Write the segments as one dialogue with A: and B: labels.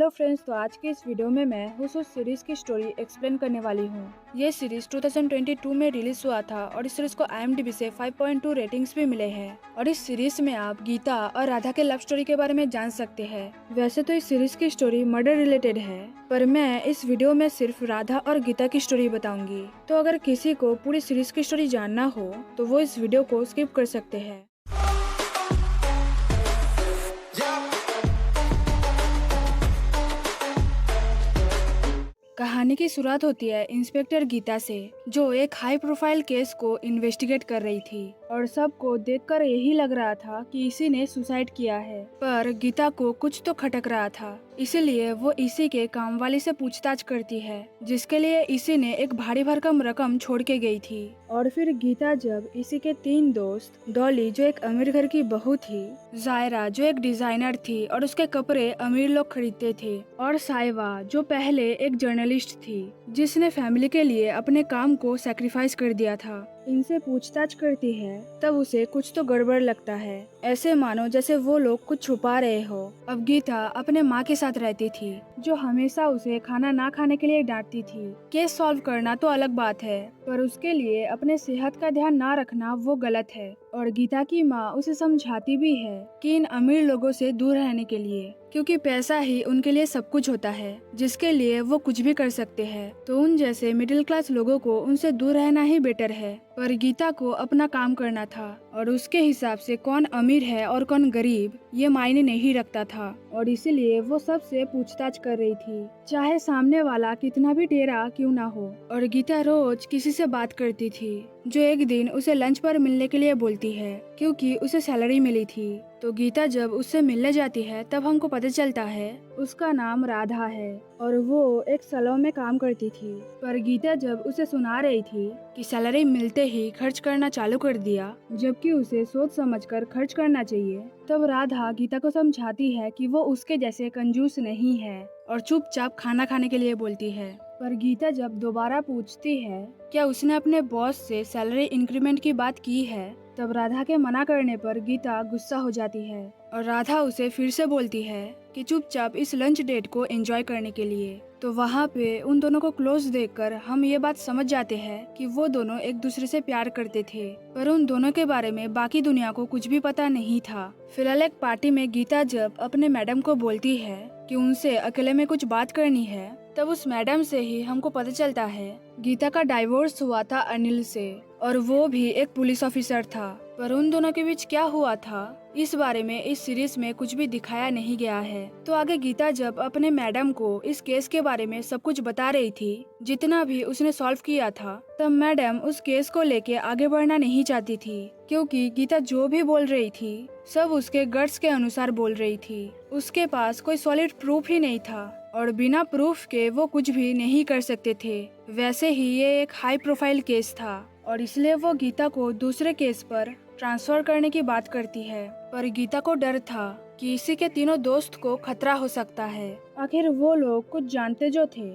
A: Hello friends, तो आज के इस वीडियो में मैं हुस सीरीज की स्टोरी एक्सप्लेन करने वाली हूँ। ये सीरीज 2022 में रिलीज हुआ था और इस सीरीज को IMDb से 5.2 रेटिंग्स भी मिले हैं। और इस सीरीज में आप गीता और राधा के लव स्टोरी के बारे में जान सकते हैं। वैसे तो इस सीरीज की स्टोरी मर्डर रिलेटेड है, पर मैं इस वीडियो में सिर्फ राधा और गीता की स्टोरी बताऊंगी। तो अगर किसी को पूरी सीरीज की स्टोरी जानना हो तो वो इस वीडियो को स्किप कर सकते हैं। कहानी की शुरुआत होती है इंस्पेक्टर गीता से, जो एक हाई प्रोफाइल केस को इन्वेस्टिगेट कर रही थी और सबको देखकर यही लग रहा था कि इसी ने सुसाइड किया है। पर गीता को कुछ तो खटक रहा था, इसीलिए वो इसी के काम वाली से पूछताछ करती है, जिसके लिए इसी ने एक भारी भरकम रकम छोड़ के गई थी। और फिर गीता जब इसी के 3 दोस्त, डॉली जो एक अमीर घर की बहू थी, जायरा जो एक डिजाइनर थी और उसके कपड़े अमीर लोग खरीदते थे, और साइवा जो पहले एक जर्नलिस्ट थी जिसने फैमिली के लिए अपने काम को सैक्रिफाइस कर दिया था, इनसे पूछताछ करती है, तब उसे कुछ तो गड़बड़ लगता है। ऐसे मानो जैसे वो लोग कुछ छुपा रहे हो। अब गीता अपने माँ के साथ रहती थी, जो हमेशा उसे खाना ना खाने के लिए डांटती थी। केस सॉल्व करना तो अलग बात है, पर उसके लिए अपने सेहत का ध्यान ना रखना वो गलत है। और गीता की माँ उसे समझाती भी है कि इन अमीर लोगों से दूर रहने के लिए, क्योंकि पैसा ही उनके लिए सब कुछ होता है, जिसके लिए वो कुछ भी कर सकते हैं। तो उन जैसे मिडिल क्लास लोगों को उनसे दूर रहना ही बेटर है। पर गीता को अपना काम करना था और उसके हिसाब से कौन अमीर है और कौन गरीब ये मायने नहीं रखता था, और इसीलिए वो सबसे पूछताछ कर रही थी, चाहे सामने वाला कितना भी टेढ़ा क्यों ना हो। और गीता रोज किसी से बात करती थी, जो एक दिन उसे लंच पर मिलने के लिए बोलती है, क्योंकि उसे सैलरी मिली थी। तो गीता जब उससे मिलने जाती है तब हमको पता चलता है उसका नाम राधा है और वो एक सैलून में काम करती थी। पर गीता जब उसे सुना रही थी कि सैलरी मिलते ही खर्च करना चालू कर दिया, जबकि उसे सोच समझकर खर्च करना चाहिए, तब राधा गीता को समझाती है कि वो उसके जैसे कंजूस नहीं है और चुपचाप खाना खाने के लिए बोलती है। पर गीता जब दोबारा पूछती है क्या उसने अपने बॉस से सैलरी इंक्रीमेंट की बात की है, तब राधा के मना करने पर गीता गुस्सा हो जाती है और राधा उसे फिर से बोलती है कि चुपचाप इस लंच डेट को एंजॉय करने के लिए। तो वहाँ पे उन दोनों को क्लोज देखकर हम ये बात समझ जाते हैं कि वो दोनों एक दूसरे से प्यार करते थे, पर उन दोनों के बारे में बाकी दुनिया को कुछ भी पता नहीं था। फिलहाल एक पार्टी में गीता जब अपने मैडम को बोलती है कि उनसे अकेले में कुछ बात करनी है, तब उस मैडम से ही हमको पता चलता है गीता का डाइवोर्स हुआ था अनिल से, और वो भी एक पुलिस ऑफिसर था। पर उन दोनों के बीच क्या हुआ था इस बारे में इस सीरीज में कुछ भी दिखाया नहीं गया है। तो आगे गीता जब अपने मैडम को इस केस के बारे में सब कुछ बता रही थी, जितना भी उसने सॉल्व किया था, तब मैडम उस केस को लेके आगे बढ़ना नहीं चाहती थी, क्योंकि गीता जो भी बोल रही थी सब उसके गट्स के अनुसार बोल रही थी। उसके पास कोई सॉलिड प्रूफ ही नहीं था और बिना प्रूफ के वो कुछ भी नहीं कर सकते थे। वैसे ही ये एक हाई प्रोफाइल केस था और इसलिए वो गीता को दूसरे केस पर ट्रांसफर करने की बात करती है। पर गीता को डर था कि इसी के तीनों दोस्त को खतरा हो सकता है। आखिर वो लोग कुछ जानते जो थे,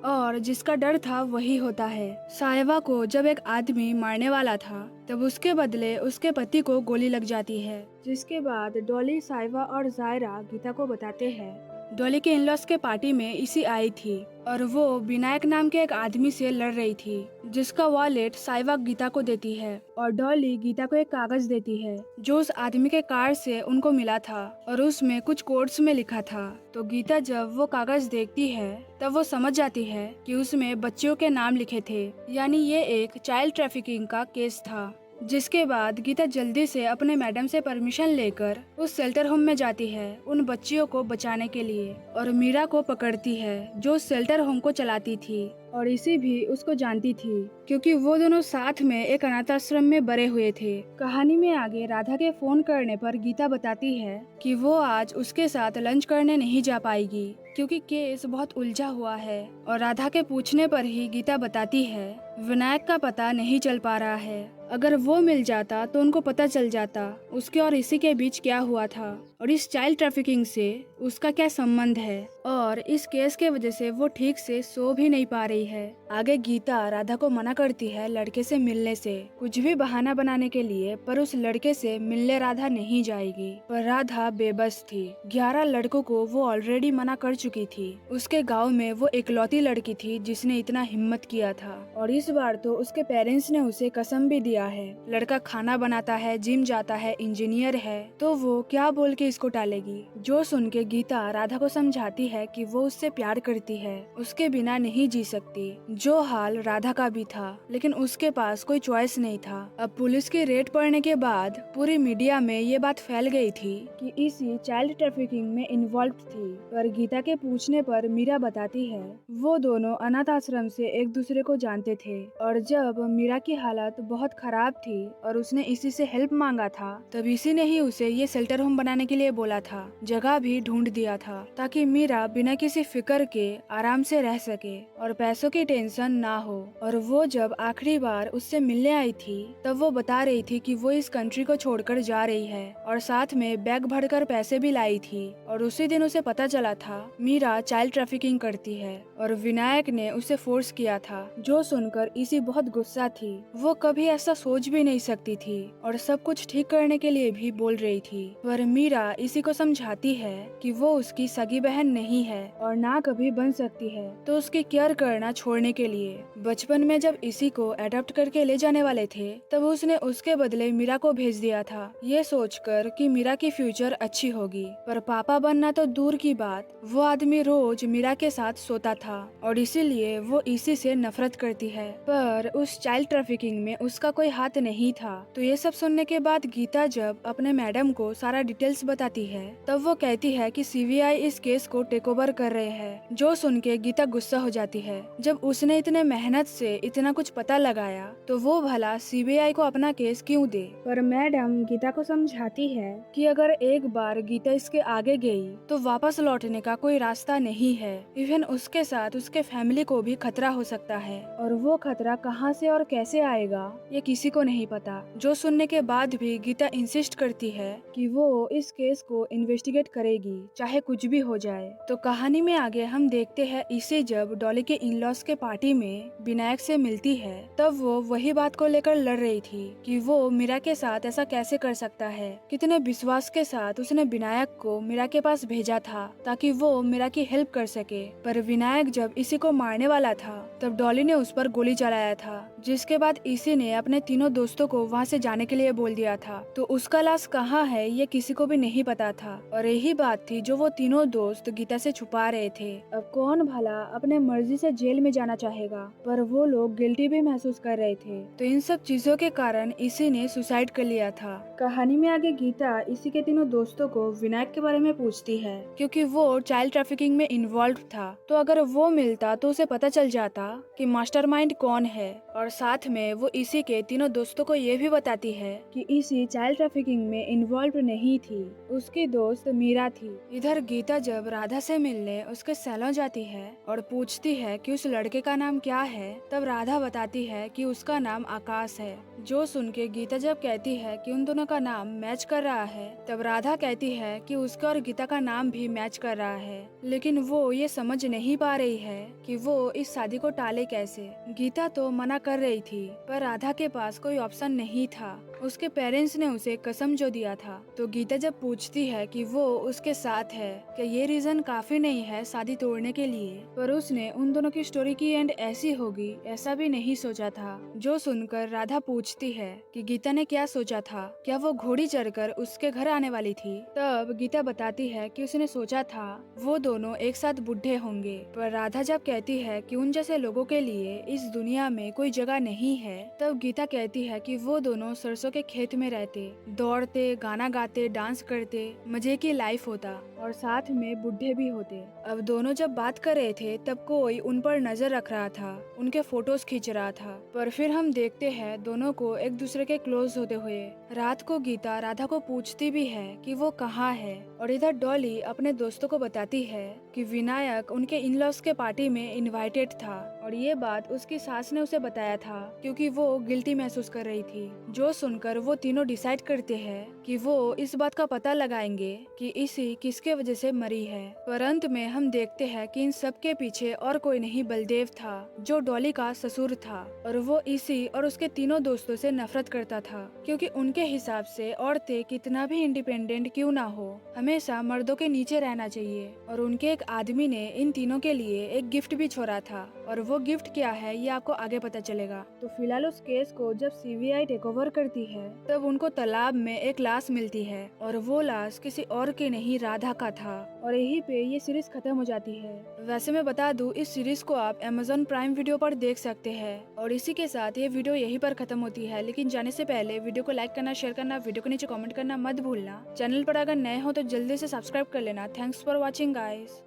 A: और जिसका डर था वही होता है। साइवा को जब एक आदमी मारने वाला था, तब उसके बदले उसके पति को गोली लग जाती है, जिसके बाद डॉली, साइवा और जायरा गीता को बताते हैं डॉली के इन-लॉज के पार्टी में इसी आई थी और वो विनायक नाम के एक आदमी से लड़ रही थी, जिसका वॉलेट साइवा गीता को देती है और डॉली गीता को एक कागज देती है जो उस आदमी के कार से उनको मिला था और उसमें कुछ कोड्स में लिखा था। तो गीता जब वो कागज देखती है तब वो समझ जाती है कि उसमें बच्चियों के नाम लिखे थे, यानी ये एक चाइल्ड ट्रैफिकिंग का केस था। जिसके बाद गीता जल्दी से अपने मैडम से परमिशन लेकर उस शेल्टर होम में जाती है उन बच्चियों को बचाने के लिए, और मीरा को पकड़ती है जो उस शेल्टर होम को चलाती थी, और इसी भी उसको जानती थी क्योंकि वो दोनों साथ में एक अनाथ आश्रम में बड़े हुए थे। कहानी में आगे राधा के फोन करने पर गीता बताती है कि वो आज उसके साथ लंच करने नहीं जा पाएगी क्योंकि केस बहुत उलझा हुआ है, और राधा के पूछने पर ही गीता बताती है विनायक का पता नहीं चल पा रहा है, अगर वो मिल जाता तो उनको पता चल जाता उसके और इसी के बीच क्या हुआ था। और इस चाइल्ड ट्रैफिकिंग से उसका क्या संबंध है, और इस केस के वजह से वो ठीक से सो भी नहीं पा रही है। आगे गीता राधा को मना करती है लड़के से मिलने से, कुछ भी बहाना बनाने के लिए, पर उस लड़के से मिलने राधा नहीं जाएगी। पर राधा बेबस थी। 11 लड़कों को वो ऑलरेडी मना कर चुकी थी। उसके गांव में वो इकलौती लड़की थी जिसने इतना हिम्मत किया था, और इस बार तो उसके पेरेंट्स ने उसे कसम भी दिया है। लड़का खाना बनाता है, जिम जाता है, इंजीनियर है, तो वो क्या बोल के इसको टालेगी। जो सुन के गीता राधा को समझाती है कि वो उससे प्यार करती है, उसके बिना नहीं जी सकती। जो हाल राधा का भी था, लेकिन उसके पास कोई चॉइस नहीं था। अब पुलिस की रेड पड़ने के बाद पूरी मीडिया में ये बात फैल गई थी कि इसी चाइल्ड ट्रैफिकिंग में इन्वॉल्व थी। पर गीता के पूछने पर मीरा बताती है वो दोनों अनाथ आश्रम से एक दूसरे को जानते थे, और जब मीरा की हालत बहुत खराब थी और उसने इसी से हेल्प मांगा था, तब इसी ने ही उसे ये शेल्टर होम बनाने के लिए बोला था। जगह भी ढूंढ दिया था ताकि मीरा बिना किसी फिक्र के आराम से रह सके और पैसों की टेंशन ना हो। और वो जब आखिरी बार उससे मिलने आई थी, तब वो बता रही थी कि वो इस कंट्री को छोड़कर जा रही है, और साथ में बैग भरकर पैसे भी लाई थी। और उसी दिन उसे पता चला था मीरा चाइल्ड ट्रैफिकिंग करती है, और विनायक ने उसे फोर्स किया था। जो सुनकर इसी बहुत गुस्सा थी। वो कभी ऐसा सोच भी नहीं सकती थी, और सब कुछ ठीक करने के लिए भी बोल रही थी। पर मीरा इसी को समझाती है कि वो उसकी सगी बहन नहीं है और ना कभी बन सकती है, तो उसकी केयर करना छोड़ने के लिए। बचपन में जब इसी को अडॉप्ट करके ले जाने वाले थे, तब उसने उसके बदले मीरा को भेज दिया था, ये सोचकर कि मीरा की फ्यूचर अच्छी होगी। पर पापा बनना तो दूर की बात, वो आदमी रोज मीरा के साथ सोता था, और इसीलिए वो इसी से नफरत करती है। पर उस चाइल्ड ट्रैफिकिंग में उसका कोई हाथ नहीं था। तो ये सब सुनने के बाद गीता जब अपने मैडम को सारा डिटेल्स बताती है, तब वो कहती है कि सीबीआई इस केस को टेक ओवर कर रहे हैं। जो सुन के गीता गुस्सा हो जाती है। जब उसने इतने मेहनत से इतना कुछ पता लगाया, तो वो भला सीबीआई को अपना केस क्यों दे। पर मैडम गीता को समझाती है कि अगर एक बार गीता इसके आगे गई तो वापस लौटने का कोई रास्ता नहीं है। इवन उसके साथ उसके फैमिली को भी खतरा हो सकता है, और वो खतरा कहाँ से और कैसे आएगा ये किसी को नहीं पता। जो सुनने के बाद भी गीता इंसिस्ट करती है कि वो इस केस को इन्वेस्टिगेट करेगी, चाहे कुछ भी हो जाए। तो कहानी में आगे हम देखते हैं इसे जब डॉली के इन-लॉज के पार्टी में विनायक से मिलती है, तब वो वही बात को लेकर लड़ रही थी कि वो मीरा के साथ ऐसा कैसे कर सकता है। कितने विश्वास के साथ उसने विनायक को मीरा के पास भेजा था ताकि वो मीरा की हेल्प कर सके। पर विनायक जब इसी को मारने वाला था, तब डॉली ने उस पर गोली चलाया था, जिसके बाद इसी ने अपने तीनों दोस्तों को वहाँ से जाने के लिए बोल दिया था। तो उसका लाश कहाँ है ये किसी को भी नहीं पता था, और यही बात थी जो वो तीनों दोस्त गीता से छुपा रहे थे। अब कौन भला अपने मर्जी से जेल में जाना चाहेगा, पर वो लोग गिल्टी भी महसूस कर रहे थे। तो इन सब चीजों के कारण इसी ने सुसाइड कर लिया था। कहानी में आगे गीता इसी के तीनों दोस्तों को विनायक के बारे में पूछती है, क्योंकि वो चाइल्ड ट्रैफिकिंग में इन्वॉल्व था। तो अगर वो मिलता तो उसे पता चल जाता कि मास्टरमाइंड कौन है। और साथ में वो इसी के तीनों दोस्तों को ये भी बताती है कि इसी चाइल्ड ट्रैफिकिंग में इन्वॉल्व नहीं थी, उसकी दोस्त मीरा थी। इधर गीता जब राधा से मिलने उसके सैलून जाती है और पूछती है कि उस लड़के का नाम क्या है, तब राधा बताती है कि उसका नाम आकाश है। जो सुन के गीता जब कहती है कि उन दोनों का नाम मैच कर रहा है, तब राधा कहती है कि उसका और गीता का नाम भी मैच कर रहा है, लेकिन वो ये समझ नहीं पा रही है कि वो इस शादी को टाले कैसे। गीता तो मना कर रही थी, पर राधा के पास कोई ऑप्शन नहीं था। उसके पेरेंट्स ने उसे कसम जो दिया था। तो गीता जब पूछती है कि वो उसके साथ है, क्या ये रीजन काफी नहीं है शादी तोड़ने के लिए, पर उसने उन दोनों की स्टोरी की एंड ऐसी होगी ऐसा भी नहीं सोचा था। जो सुनकर राधा पूछती है कि गीता ने क्या सोचा था, क्या वो घोड़ी चढ़कर उसके घर आने वाली थी। तब गीता बताती है कि उसने सोचा था वो दोनों एक साथ बुढ़े होंगे। पर राधा जब कहती है कि उन जैसे लोगों के लिए इस दुनिया में कोई जगह नहीं है, तब गीता कहती है कि वो दोनों सरसों के खेत में रहते, दौड़ते, गाना गाते, डांस करते, मजे की लाइफ होता, और साथ में बुढ़े भी होते। अब दोनों जब बात कर रहे थे, तब कोई उन पर नजर रख रहा था, उनके फोटोज खींच रहा था। पर फिर हम देखते हैं दोनों को एक दूसरे के क्लोज होते हुए। रात को गीता राधा को पूछती भी है कि वो कहाँ है, और इधर डॉली अपने दोस्तों को बताती है कि विनायक उनके इन लॉज के पार्टी में इनवाइटेड था और ये बात उसकी सास ने उसे बताया था क्योंकि वो गिल्टी महसूस कर रही थी। जो सुनकर वो तीनों डिसाइड करते हैं कि वो इस बात का पता लगाएंगे कि इसी किसके वजह से मरी है। पर अंत में हम देखते हैं कि इन सब के पीछे और कोई नहीं बलदेव था जो डॉली का ससुर था और वो इसी और उसके तीनों दोस्तों से नफरत करता था क्योंकि उनके हिसाब से औरतें कितना भी इंडिपेंडेंट क्यों ना हो हमेशा मर्दों के नीचे रहना चाहिए। और उनके एक आदमी ने इन तीनों के लिए एक गिफ्ट भी छोड़ा था और वो गिफ्ट क्या है ये आपको आगे पता चलेगा। तो फिलहाल उस केस को जब सीबीआई टेक ओवर करती है तब उनको तालाब में एक लाश मिलती है और वो लाश किसी और की नहीं राधा का था और यहीं पे ये सीरीज खत्म हो जाती है। वैसे मैं बता दूं इस सीरीज को आप Amazon प्राइम वीडियो पर देख सकते हैं और इसी के साथ ये वीडियो यहीं पर खत्म होती है। लेकिन जाने से पहले वीडियो को लाइक करना, शेयर करना, वीडियो के नीचे कमेंट करना मत भूलना। चैनल पर अगर नए हो तो जल्दी से सब्सक्राइब कर लेना। Thanks for watching guys.